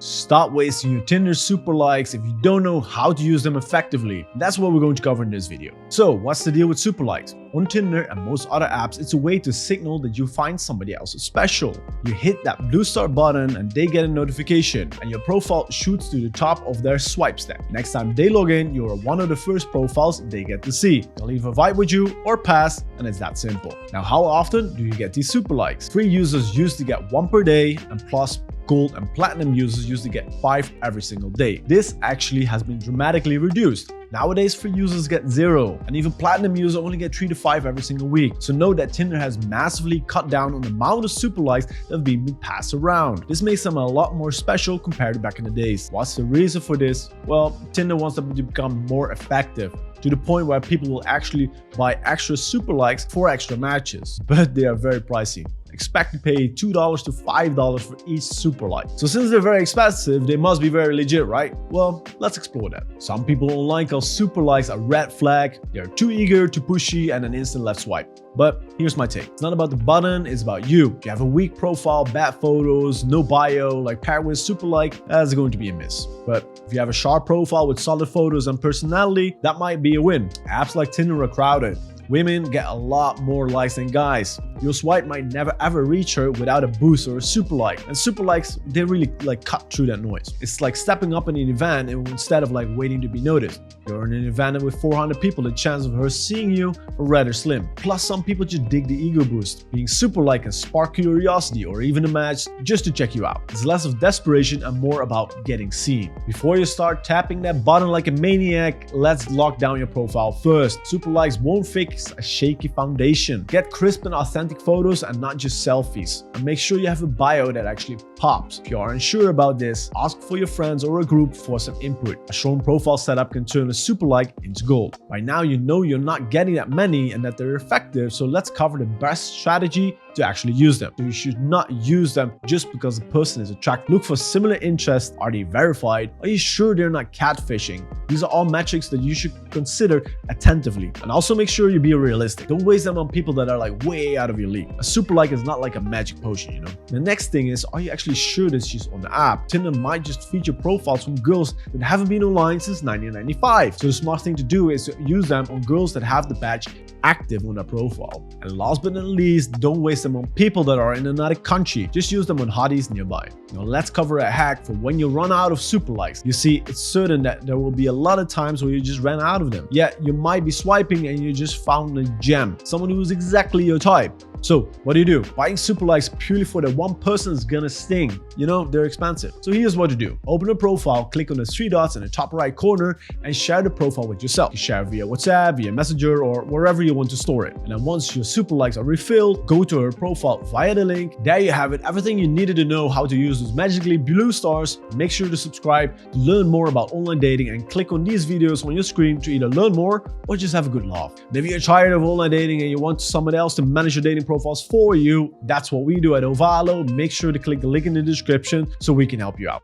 Stop wasting your Tinder super likes if you don't know how to use them effectively. That's what we're going to cover in this video. So what's the deal with super likes? On Tinder and most other apps, it's a way to signal that you find somebody else special. You hit that blue star button and they get a notification, and your profile shoots to the top of their swipe stack. Next time they log in, you're one of the first profiles they get to see. They'll either vibe with you or pass, and it's that simple. Now, how often do you get these super likes? Free users used to get 1 per day, and plus gold and platinum users used to get 5 every single day. This actually has been dramatically reduced. Nowadays, free users get 0, and even platinum users only get 3 to 5 every single week. So know that Tinder has massively cut down on the amount of super likes that have been passed around. This makes them a lot more special compared to back in the days. What's the reason for this? Well, Tinder wants them to become more effective, to the point where people will actually buy extra super likes for extra matches, but they are very pricey. Expect to pay $2 to $5 for each super like. So since they're very expensive, they must be very legit, right? Well, let's explore that. Some people online call super likes a red flag. They're too eager, too pushy, and an instant left swipe. But here's my take. It's not about the button, it's about you. If you have a weak profile, bad photos, no bio, like paired with super like, that's going to be a miss. But if you have a sharp profile with solid photos and personality, that might be a win. Apps like Tinder are crowded. Women get a lot more likes than guys. Your swipe might never ever reach her without a boost or a super like. And super likes, they really cut through that noise. It's like stepping up in an event instead of waiting to be noticed. You're in an event with 400 people, the chance of her seeing you are rather slim. Plus, some people just dig the ego boost. Being super like can spark curiosity or even a match just to check you out. It's less of desperation and more about getting seen. Before you start tapping that button like a maniac, let's lock down your profile first. Super likes won't fix a shaky foundation. Get crisp and authentic photos and not just selfies. And make sure you have a bio that actually pops. If you are unsure about this, ask for your friends or a group for some input. A strong profile setup can turn a super like into gold. By now you know you're not getting that many and that they're effective, so let's cover the best strategy to actually use them. So you should not use them just because the person is attractive. Look for similar interests. Are they verified? Are you sure they're not catfishing? These are all metrics that you should consider attentively. And also make sure you be realistic. Don't waste them on people that are way out of your league. A super like is not like a magic potion, you know? The next thing is, are you actually sure that she's on the app? Tinder might just feature profiles from girls that haven't been online since 1995. So the smart thing to do is to use them on girls that have the badge active on their profile. And last but not least, don't waste them on people that are in another country. Just use them on hotties nearby. Now let's cover a hack for when you run out of super likes. You see, it's certain that there will be a lot of times where you just ran out of them. Yet you might be swiping and you just found a gem, someone who is exactly your type. So what do? Buying super likes purely for that one person is gonna sting. You know, they're expensive. So here's what to do. Open a profile, click on the 3 dots in the top right corner and share the profile with yourself. You share via WhatsApp, via Messenger, or wherever you want to store it. And then once your super likes are refilled, go to her profile via the link. There you have it, everything you needed to know how to use those magically blue stars. Make sure to subscribe to learn more about online dating and click on these videos on your screen to either learn more or just have a good laugh. And if you're tired of online dating and you want someone else to manage your dating profiles for you, that's what we do at Ovalo. Make sure to click the link in the description so we can help you out.